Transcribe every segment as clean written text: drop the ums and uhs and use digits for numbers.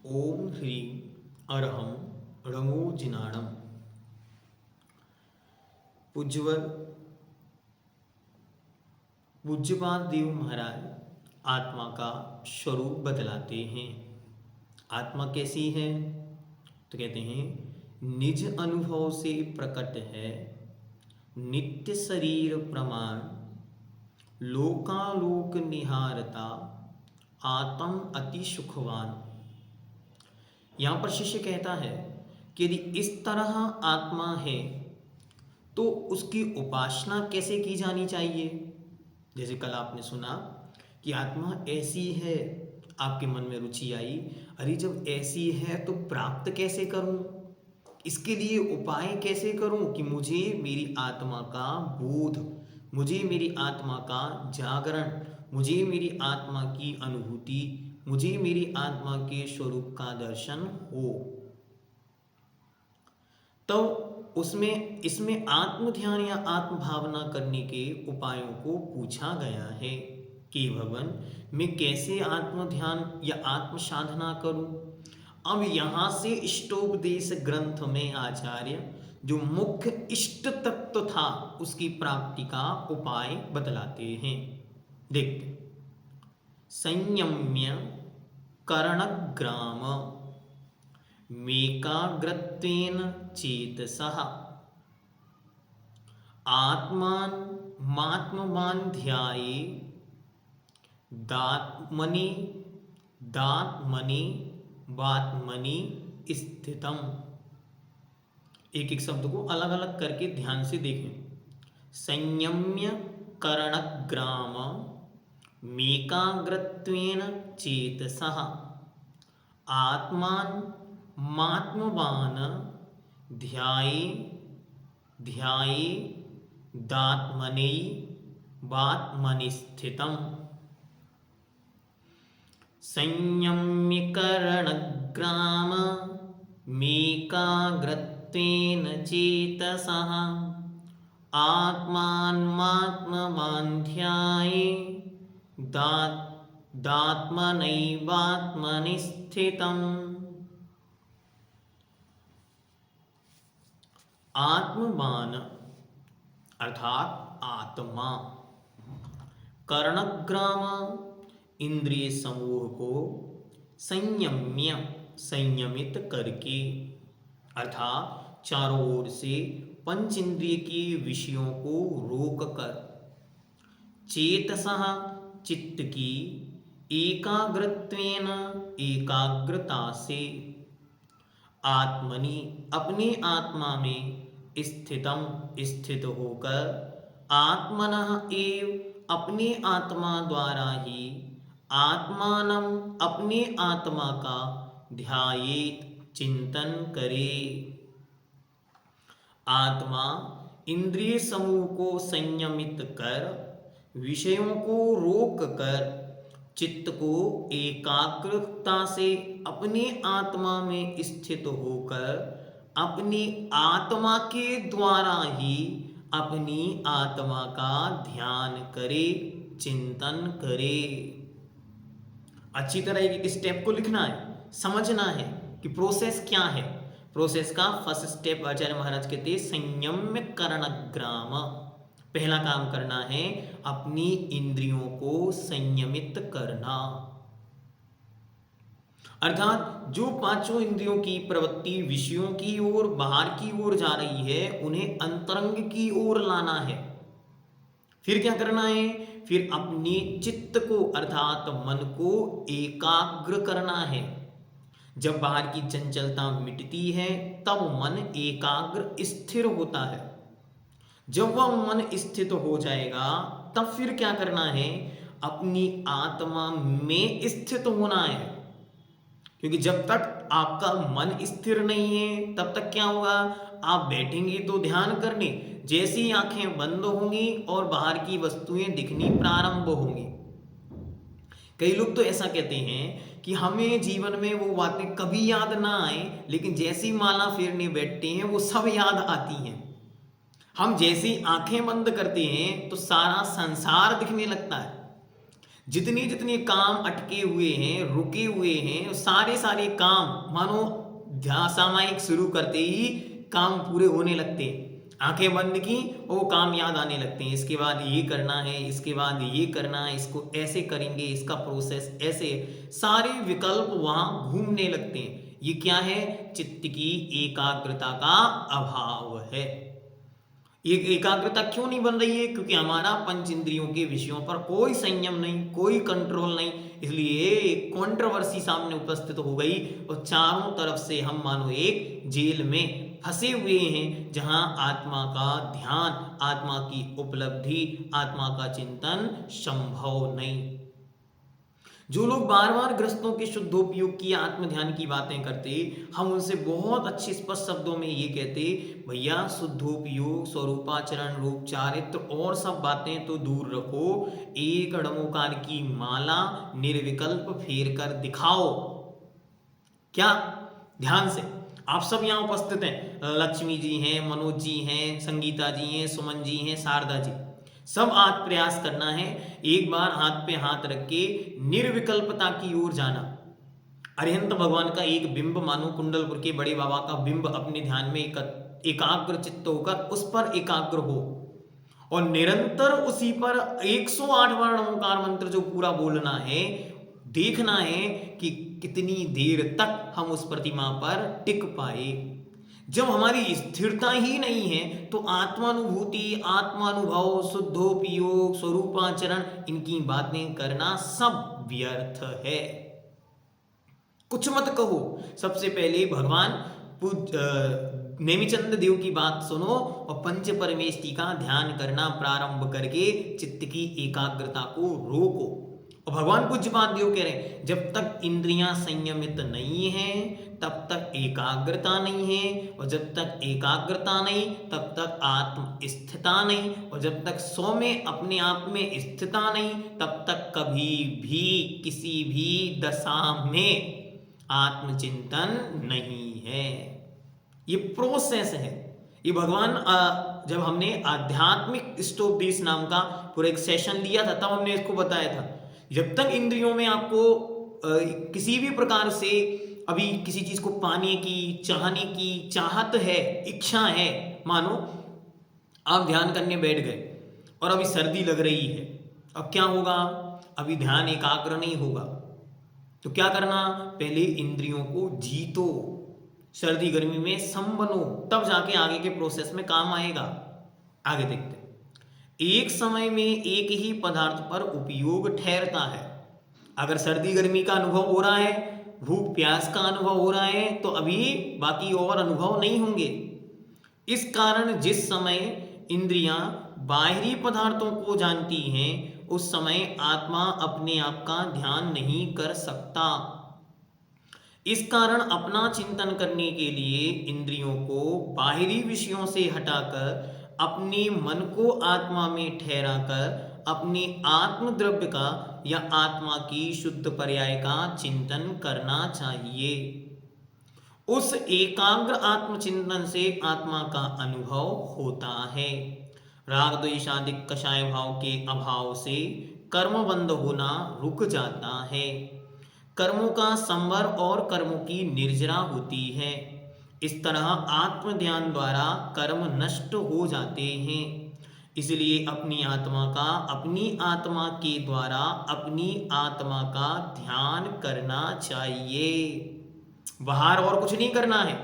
ओम ह्रीं अरहं णमो जिनाणम। पूज्यवर पूज्यपाद देव महाराज आत्मा का स्वरूप बतलाते हैं। आत्मा कैसी है? तो कहते हैं निज अनुभव से प्रकट है, नित्य शरीर प्रमाण, लोकालोक निहारता, आत्म अति सुखवान। यहाँ पर शिष्य कहता है कि यदि इस तरह आत्मा है तो उसकी उपासना कैसे की जानी चाहिए। जैसे कल आपने सुना कि आत्मा ऐसी है, आपके मन में रुचि आई, अरे जब ऐसी है तो प्राप्त कैसे करूं, इसके लिए उपाय कैसे करूं कि मुझे मेरी आत्मा का बोध, मुझे मेरी आत्मा का जागरण, मुझे मेरी आत्मा की अनुभूति, मुझे मेरी आत्मा के स्वरूप का दर्शन हो। तो उसमें इसमें आत्म ध्यान या आत्म भावना करने के उपायों को पूछा गया है कि भगवान मैं कैसे आत्म ध्यान या आत्म साधना करूं। अब यहाँ से इष्टोपदेश ग्रंथ में आचार्य जो मुख्य इष्ट तत्व था उसकी प्राप्ति का उपाय बतलाते हैं। देखते, संयम्य करणग्राम मेकाग्रत्वेन चेतसः आत्मान मात्मवान ध्याये दात्मनि दात्मनि वात्मनि स्थितम। एक एक शब्द को अलग अलग करके ध्यान से देखें। संयम्य करणग्राम मेकाग्रत्वेन चेतसः आत्मान मात्मवान ध्याये ध्याये दात्मनि वात्मनि स्थितम्। संयम्यकरणग्राम मेकाग्रत्वेन चेतसः आत्मानमात्मवान् ध्याये दात्मनैवात्मनि स्थितम्। आत्मवान अर्थात आत्मा, कर्णग्राम इंद्रिय समूह को संयम्य संयमित करके, अर्थात चारों ओर से पंच इंद्रिय के विषयों को रोक कर, चेतसः चित्त की, एकाग्रत्वेन एकाग्रता से, आत्मनि अपने आत्मा में स्थितम स्थित होकर, आत्मनः एव अपने आत्मा द्वारा ही, आत्मानं अपने आत्मा का ध्यायेत चिंतन करे। आत्मा इंद्रिय समूह को संयमित कर, विषयों को रोक कर, चित्त को एकाग्रता से अपने आत्मा में स्थित होकर, अपनी आत्मा के द्वारा ही अपनी आत्मा का ध्यान करे, चिंतन करे। अच्छी तरह एक स्टेप को लिखना है, समझना है कि प्रोसेस क्या है। प्रोसेस का फर्स्ट स्टेप आचार्य महाराज कहते हैं संयम्य करणग्राम। पहला काम करना है अपनी इंद्रियों को संयमित करना, अर्थात जो पांचों इंद्रियों की प्रवृत्ति विषयों की ओर, बाहर की ओर जा रही है, उन्हें अंतरंग की ओर लाना है। फिर क्या करना है? फिर अपने चित्त को अर्थात मन को एकाग्र करना है। जब बाहर की चंचलता मिटती है तब मन एकाग्र स्थिर होता है। जब वह मन स्थित हो जाएगा तब फिर क्या करना है? अपनी आत्मा में स्थित होना है, क्योंकि जब तक आपका मन स्थिर नहीं है तब तक क्या होगा? आप बैठेंगे तो ध्यान करने, जैसी आंखें बंद होंगी और बाहर की वस्तुएं दिखनी प्रारंभ होंगी। कई लोग तो ऐसा कहते हैं कि हमें जीवन में वो बातें कभी याद ना आए, लेकिन जैसी माला फेरने बैठते हैं वो सब याद आती हैं। हम जैसी आंखें बंद करते हैं तो सारा संसार दिखने लगता है। जितने जितने काम अटके हुए हैं, रुके हुए हैं, सारे सारे काम मानो ध्यान सामायिक शुरू करते ही काम पूरे होने लगते हैं। आंखें बंद की और वो काम याद आने लगते हैं, इसके बाद ये करना है, इसके बाद ये करना है, इसको ऐसे करेंगे, इसका प्रोसेस ऐसे, सारे विकल्प वहां घूमने लगते हैं। ये क्या है? चित्त की एकाग्रता का अभाव है। ये एकाग्रता क्यों नहीं बन रही है? क्योंकि हमारा पंच इंद्रियों के विषयों पर कोई संयम नहीं, कोई कंट्रोल नहीं, इसलिए एक कंट्रोवर्सी सामने उपस्थित हो गई और चारों तरफ से हम मानो एक जेल में फंसे हुए हैं, जहां आत्मा का ध्यान, आत्मा की उपलब्धि, आत्मा का चिंतन संभव नहीं। जो लोग बार बार ग्रस्तों के शुद्धोपयोग की आत्म ध्यान की बातें करते, हम उनसे बहुत अच्छे स्पष्ट शब्दों में ये कहते, भैया शुद्धोपयोग, स्वरूपाचरण, रूप चारित्र और सब बातें तो दूर रखो, एक अड़मोकार की माला निर्विकल्प फेर कर दिखाओ। क्या? ध्यान से। आप सब यहाँ उपस्थित हैं, लक्ष्मी जी हैं, मनोज जी हैं, संगीता जी हैं, सुमन जी हैं, शारदा जी, सब आज प्रयास करना है, एक बार हाथ पे हाथ रख के निर्विकल्पता की ओर जाना। अरिहंत भगवान का एक बिंब मानो कुंडलपुर के बड़े बाबा का बिंब अपने ध्यान में एकाग्र चित्त होकर उस पर एकाग्र हो और निरंतर उसी पर 108 बार ओंकार मंत्र जो पूरा बोलना है, देखना है कि कितनी देर तक हम उस प्रतिमा पर टिक पाए। जब हमारी स्थिरता ही नहीं है तो आत्मानुभूति, आत्मानुभव, शुद्धोपयोग, स्वरूपाचरण, इनकी बातें करना सब व्यर्थ है। कुछ मत कहो, सबसे पहले भगवान नेमिचंद देव की बात सुनो और पंच परमेष्टि का ध्यान करना प्रारंभ करके चित्त की एकाग्रता को रोको। और भगवान पूज्यपाद देव कह रहे हैं, जब तक इंद्रियां संयमित नहीं हैं तब तक एकाग्रता नहीं है, और जब तक एकाग्रता नहीं तब तक आत्म स्थिरता नहीं, और जब तक सौ में अपने आप में स्थिरता नहीं तब तक कभी भी किसी भी दशा में आत्मचिंतन नहीं है। ये प्रोसेस है। ये भगवान जब हमने आध्यात्मिक स्टोपदेश नाम का पूरा एक सेशन लिया था तब हमने इसको बताया था, जब तक इंद्रियों में आपको किसी भी प्रकार से अभी किसी चीज को पाने की, चाहने की चाहत है, इच्छा है, मानो आप ध्यान करने बैठ गए और अभी सर्दी लग रही है, अब क्या होगा? अभी ध्यान एकाग्र नहीं होगा, तो क्या करना? पहले इंद्रियों को जीतो, सर्दी गर्मी में सम बनो, तब जाके आगे के प्रोसेस में काम आएगा। आगे देखते हैं। एक समय में एक ही पदार्थ पर उपयोग ठहरता है। अगर सर्दी गर्मी का अनुभव हो रहा है, भूख प्यास का अनुभव हो रहा है, तो अभी बाकी और अनुभव नहीं होंगे। इस कारण जिस समय इंद्रियां बाहरी पदार्थों को जानती हैं, उस समय आत्मा अपने आप का ध्यान नहीं कर सकता। इस कारण अपना चिंतन करने के लिए इंद्रियों को बाहरी विषयों से हटाकर अपने मन को आत्मा में ठहराकर अपने आत्म द्रव्य का या आत्मा की शुद्ध पर्याय का चिंतन करना चाहिए। उस एकाग्र आत्मचिंतन से आत्मा का अनुभव होता है। राग द्वेषादिक कषाय भाव के अभाव से कर्म बंद होना रुक जाता है। कर्मों का संवर और कर्मों की निर्जरा होती है। इस तरह आत्म ध्यान द्वारा कर्म नष्ट हो जाते हैं। इसलिए अपनी आत्मा का अपनी आत्मा के द्वारा अपनी आत्मा का ध्यान करना चाहिए। बाहर और कुछ नहीं करना है,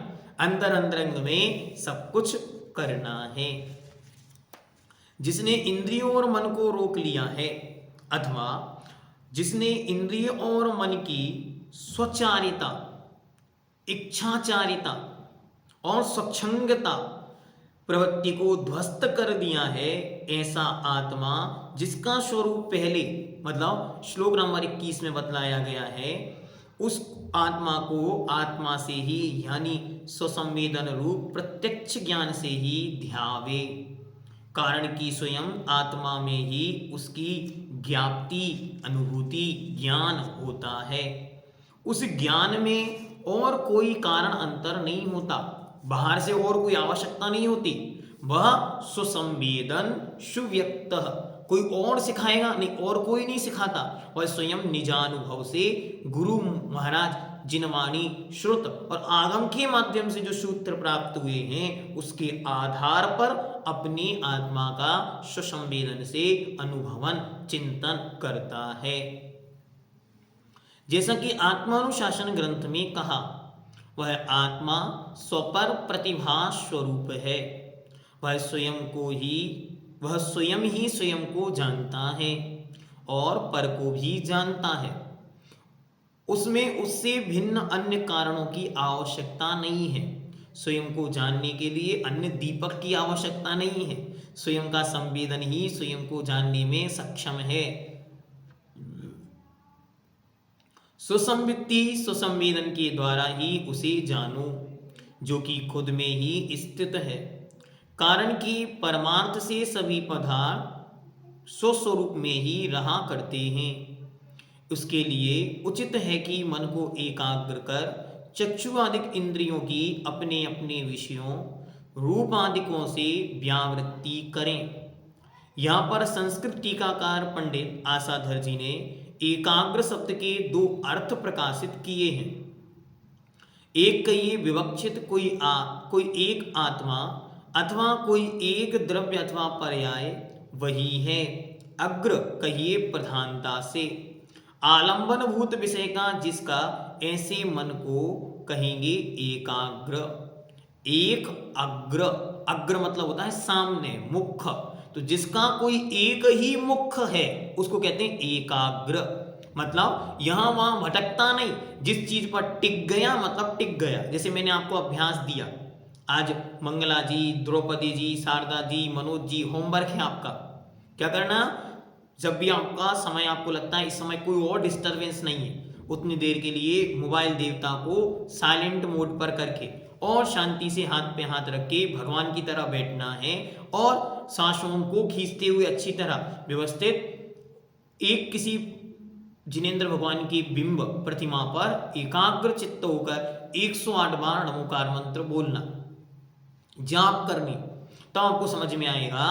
अंतर अंतरंग में सब कुछ करना है। जिसने इंद्रियों और मन को रोक लिया है, अथवा जिसने इंद्रिय और मन की स्वचारिता, इच्छाचारिता और स्वच्छंगता प्रवृत्ति को ध्वस्त कर दिया है, ऐसा आत्मा जिसका स्वरूप पहले मतलब श्लोक नंबर 21 में बतलाया गया है, उस आत्मा को आत्मा से ही यानी स्वसंवेदन रूप प्रत्यक्ष ज्ञान से ही ध्यावे। कारण कि स्वयं आत्मा में ही उसकी ज्ञाप्ति, अनुभूति, ज्ञान होता है। उस ज्ञान में और कोई कारण अंतर नहीं होता, बाहर से और कोई आवश्यकता नहीं होती। वह सुसंवेदन, सुव्यक्त कोई और सिखाएगा नहीं, और कोई नहीं सिखाता। वह स्वयं निजानुभव से गुरु महाराज जिनवाणी श्रुत और आगम के माध्यम से जो सूत्र प्राप्त हुए हैं उसके आधार पर अपनी आत्मा का स्वसंवेदन से अनुभवन चिंतन करता है। जैसा कि आत्मानुशासन ग्रंथ में कहा, वह आत्मा स्वपर प्रतिभा स्वरूप है। वह स्वयं ही स्वयं को जानता है और पर को भी जानता है। उसमें उससे भिन्न अन्य कारणों की आवश्यकता नहीं है। स्वयं को जानने के लिए अन्य दीपक की आवश्यकता नहीं है। स्वयं का संवेदन ही स्वयं को जानने में सक्षम है। स्वसंवित्ति स्वसंवेदन के द्वारा ही उसे जानो, जो कि खुद में ही स्थित है। कारण कि परमार्थ से सभी पदार्थ स्वस्वरूप में ही रहा करते हैं। उसके लिए उचित है कि मन को एकाग्र कर चक्षुआदिक इंद्रियों की अपने अपने विषयों रूपादिकों से व्यावृत्ति करें। यहाँ पर संस्कृत टीकाकार पंडित आसाधर जी ने एकाग्र शब्द के दो अर्थ प्रकाशित किए हैं। एक कहिए विवक्षित, कोई एक आत्मा अथवा कोई एक द्रव्य अथवा पर्याय वही है। अग्र कहिए प्रधानता से आलंबन भूत विषय का, जिसका ऐसे मन को कहेंगे एकाग्र। एक अग्र, अग्र मतलब होता है सामने, मुख्य। तो जिसका कोई एक ही मुख्य है उसको कहते हैं एकाग्र। मतलब यहां वहां भटकता नहीं, जिस चीज पर टिक गया मतलब टिक गया। जैसे मैंने आपको अभ्यास दिया, आज मंगला जी, द्रौपदी जी, शारदा जी, मनोज जी, होमवर्क है आपका। क्या करना, जब भी आपका समय आपको लगता है इस समय कोई और डिस्टरबेंस नहीं है, उतनी देर के लिए मोबाइल देवता को साइलेंट मोड पर करके और शांति से हाथ पे हाथ रख के भगवान की तरह बैठना है और सांसों को खींचते हुए अच्छी तरह व्यवस्थित एक किसी जिनेंद्र भगवान की बिंब प्रतिमा पर एकाग्र चित्त होकर 108 बार नमोकार मंत्र बोलना, जाप करनी। तो आपको समझ में आएगा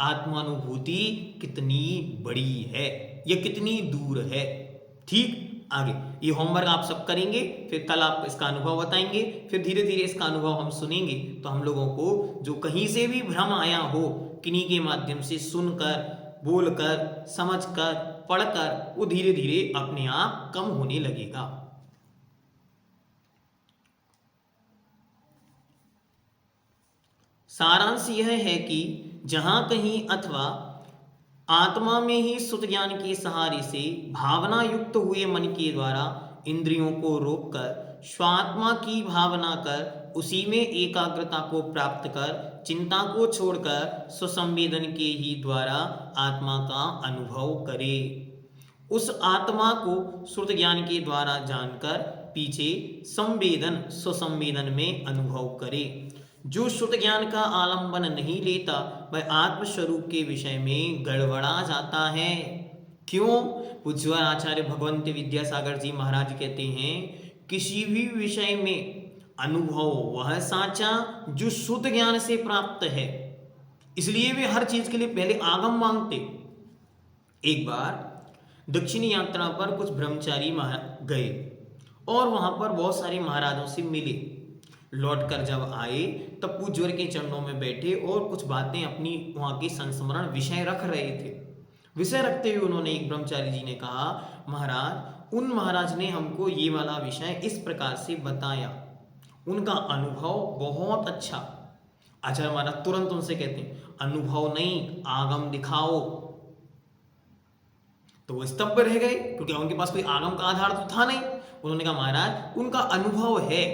आत्मानुभूति कितनी बड़ी है, ये कितनी दूर है। ठीक, आगे ये होमवर्क आप सब करेंगे, फिर कल आप इसका अनुभव बताएंगे, फिर धीरे धीरे इसका अनुभव हम सुनेंगे। तो हम लोगों को जो कहीं से भी भ्रम आया हो, किन्हीं के माध्यम से सुनकर, बोलकर, समझकर, पढ़कर, वो धीरे धीरे अपने आप कम होने लगेगा। सारांश यह है कि जहां कहीं अथवा आत्मा में ही सुत ज्ञान के सहारे से भावना युक्त हुए मन के द्वारा इंद्रियों को रोककर स्वात्मा की भावना कर उसी में एकाग्रता को प्राप्त कर चिंता को छोड़कर स्वसंवेदन के ही द्वारा आत्मा का अनुभव करे। उस आत्मा को श्रुत ज्ञान के द्वारा जानकर पीछे संवेदन स्वसंवेदन में अनुभव करे। जो श्रुत ज्ञान का आलंबन नहीं लेता वह आत्मस्वरूप के विषय में गड़बड़ा जाता है। क्यों? पूज्य आचार्य भगवंत विद्यासागर जी महाराज कहते हैं, किसी भी विषय में अनुभव वह साचा जो शुद्ध ज्ञान से प्राप्त है। इसलिए वे हर चीज के लिए पहले आगम मांगते। एक बार दक्षिणी यात्रा पर कुछ ब्रह्मचारी गए और वहां पर बहुत सारे महाराजों से मिले। लौटकर जब आए तब पूज्यवर के चरणों में बैठे और कुछ बातें अपनी वहां के संस्मरण विषय रख रहे थे। विषय रखते हुए उन्होंने एक ब्रह्मचारी जी ने कहा, महाराज उन महाराज ने हमको ये वाला विषय इस प्रकार से बताया, उनका अनुभव बहुत अच्छा। आचार्य महाराज तुरंत उनसे कहते हैं, अनुभव नहीं आगम दिखाओ। तो वो स्तब्ध रह गए क्योंकि उनके पास कोई आगम का आधार तो था नहीं। उन्होंने कहा, महाराज उनका अनुभव है,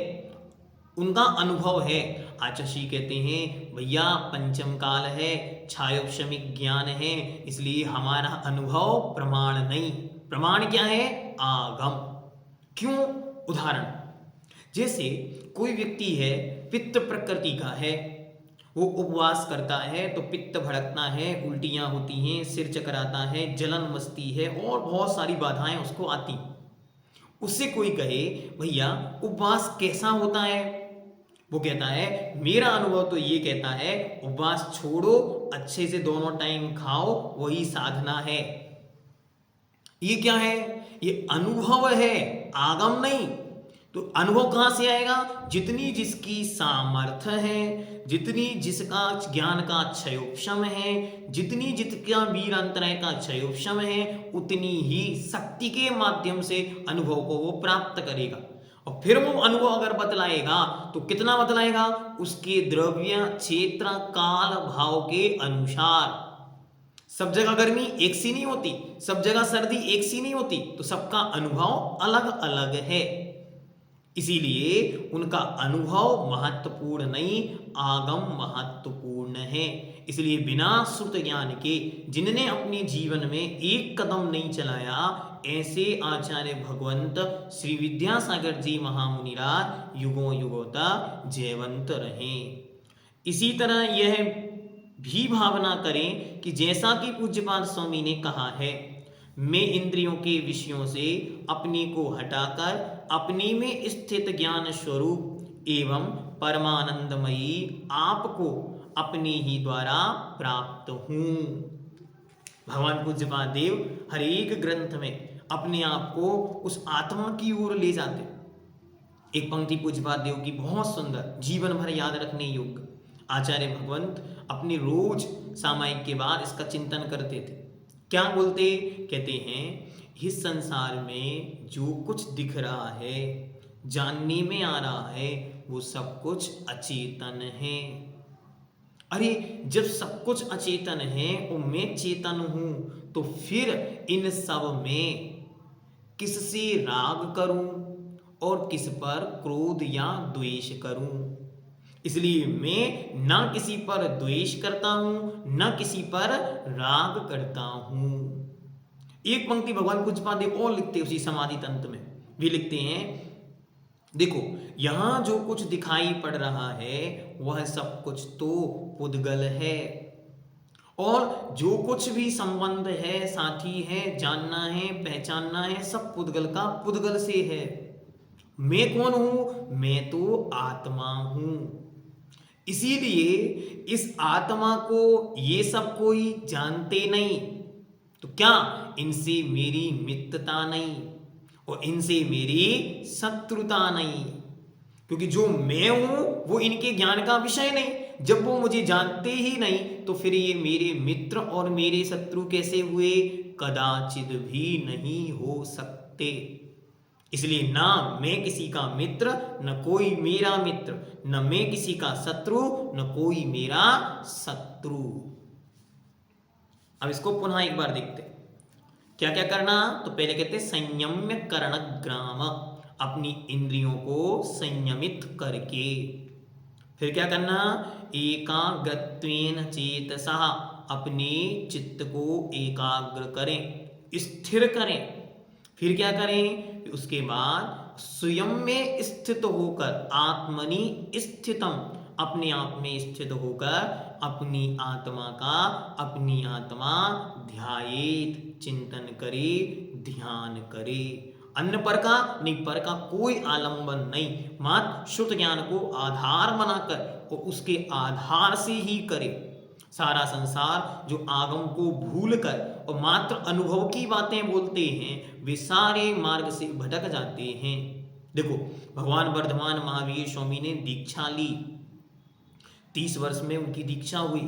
उनका अनुभव है। आचार्य कहते हैं, भैया पंचम काल है, छायोपशमिक ज्ञान है, इसलिए हमारा अनुभव प्रमाण नहीं। प्रमाण क्या है? आगम। क्यों? उदाहरण, जैसे कोई व्यक्ति है पित्त प्रकृति का है, वो उपवास करता है तो पित्त भड़कता है, उल्टियां होती हैं, सिर चकराता है, जलन मचती है और बहुत सारी बाधाएं उसको आती। उससे कोई कहे, भैया उपवास कैसा होता है? वो कहता है मेरा अनुभव तो ये कहता है उपवास छोड़ो, अच्छे से दोनों टाइम खाओ, वही साधना है। ये क्या है? ये अनुभव है, आगम नहीं। तो अनुभव कहां से आएगा? जितनी जिसकी सामर्थ्य है, जितनी जिसका ज्ञान का क्षयोपशम है, जितनी जिसका वीर अंतरय का क्षयोपशम है, उतनी ही शक्ति के माध्यम से अनुभव को वो प्राप्त करेगा। और फिर वो अनुभव अगर बतलाएगा तो कितना बतलाएगा? उसके द्रव्य क्षेत्र काल भाव के अनुसार। सब जगह गर्मी एक सी नहीं होती, सब जगह सर्दी एक सी नहीं होती, तो सबका अनुभव अलग अलग है। इसीलिए उनका अनुभव महत्वपूर्ण नहीं, आगम महत्वपूर्ण है। इसलिए बिना श्रुत ज्ञान के जिनने अपने जीवन में एक कदम नहीं चलाया, ऐसे आचार्य भगवंत श्री विद्यासागर जी महामुनिराज युगों युगों तक जयवंत रहें। इसी तरह यह भी भावना करें कि जैसा कि पूज्यपाद स्वामी ने कहा है, मैं इंद्रियों के विषयों से अपने को हटाकर अपने में स्थित ज्ञान स्वरूप एवं परमानंदमयी आपको अपने ही द्वारा प्राप्त हूं। भगवान पूज्यपाद देव हर एक ग्रंथ में अपने आप को उस आत्मा की ओर ले जाते। एक पंक्ति पूज्यपाद देव की बहुत सुंदर, जीवन भर याद रखने योग्य। आचार्य भगवंत अपने रोज सामायिक के बाद इसका चिंतन करते थे। क्या बोलते? कहते हैं इस संसार में जो कुछ दिख रहा है, जानने में आ रहा है, वो सब कुछ अचेतन है। अरे जब सब कुछ अचेतन है और मैं चेतन हूं, तो फिर इन सब में किससे राग करूं और किस पर क्रोध या द्वेष करूं? इसलिए मैं ना किसी पर द्वेष करता हूं, ना किसी पर राग करता हूं। एक पंक्ति भगवान पूज्यपाद देव और लिखते उसी समाधि तंत्र में भी लिखते हैं, देखो यहां जो कुछ दिखाई पड़ रहा है वह सब कुछ तो पुद्गल है, और जो कुछ भी संबंध है, साथी है, जानना है, पहचानना है, सब पुद्गल का पुद्गल से है। मैं कौन हूं? मैं तो आत्मा हूं। इसीलिए इस आत्मा को ये सब कोई जानते नहीं, तो क्या इनसे मेरी मित्रता नहीं और इनसे मेरी शत्रुता नहीं, क्योंकि जो मैं हूं वो इनके ज्ञान का विषय नहीं। जब वो मुझे जानते ही नहीं तो फिर ये मेरे मित्र और मेरे शत्रु कैसे हुए? कदाचित भी नहीं हो सकते। इसलिए ना मैं किसी का मित्र, न कोई मेरा मित्र, न मैं किसी का शत्रु, न कोई मेरा शत्रु। अब इसको पुनः एक बार देखते क्या क्या करना। तो पहले कहते संयम्य करणग्राम, अपनी इंद्रियों को संयमित करके। फिर क्या करना? एकाग्रत्वेन चेतसा, अपने चित्त को एकाग्र करें, स्थिर करें। फिर क्या करें? उसके बाद स्वयं में स्थित होकर, आत्मनि स्थितम, अपने आप में स्थित होकर अपनी आत्मा ध्यायेत, चिंतन करे, ध्यान करे। अन्य पर का नहीं, पर का कोई आलंबन नहीं, मात्र शुद्ध ज्ञान को आधार बनाकर और उसके आधार से ही करे। सारा संसार जो आगम को भूलकर और मात्र अनुभव की बातें बोलते हैं, वे सारे मार्ग से भटक जाते हैं। देखो भगवान वर्धमान महावीर स्वामी ने दीक्षा ली, 30 वर्ष में उनकी दीक्षा हुई।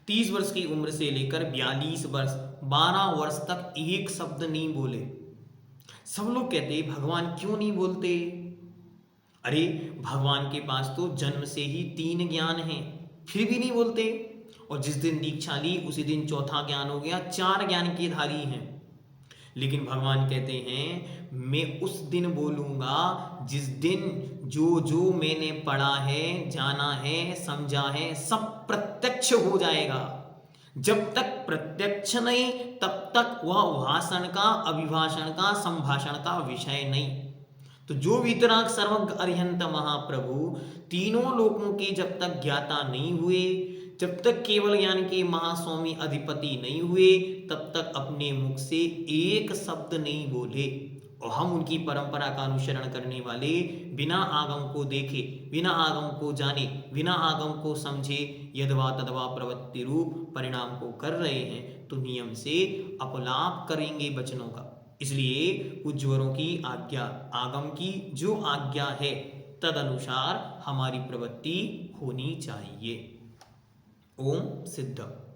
30 वर्ष की उम्र से लेकर 42 वर्ष, 12 वर्ष तक एक शब्द नहीं बोले। सब लोग कहते भगवान क्यों नहीं बोलते? अरे भगवान के पास तो जन्म से ही 3 ज्ञान हैं, फिर भी नहीं बोलते। और जिस दिन दीक्षा ली उसी दिन चौथा ज्ञान हो गया, 4 ज्ञान के धारी हैं। लेकिन भगवान कहते हैं मैं उस दिन बोलूंगा जिस दिन जो जो मैंने पढ़ा है, जाना है, समझा है, सब प्रत्यक्ष हो जाएगा। जब तक प्रत्यक्ष नहीं तब तक वह भाषण का, अभिभाषण का, संभाषण का विषय नहीं। तो जो वीतराग सर्वज्ञ अरिहंत महाप्रभु तीनों लोकों के जब तक ज्ञाता नहीं हुए, जब तक केवल ज्ञान के महास्वामी अधिपति नहीं हुए, तब तक अपने मुख से एक शब्द नहीं बोले। और हम उनकी परंपरा का अनुसरण करने वाले, बिना आगम को देखे, बिना आगम को जाने, बिना आगम को समझे यदवा तदवा प्रवृत्ति रूप परिणाम को कर रहे हैं, तो नियम से अपलाप करेंगे वचनों का। इसलिए उज्ज्वलों की आज्ञा, आगम की जो आज्ञा है तद अनुसार हमारी प्रवृत्ति होनी चाहिए। ओम सिद्धम।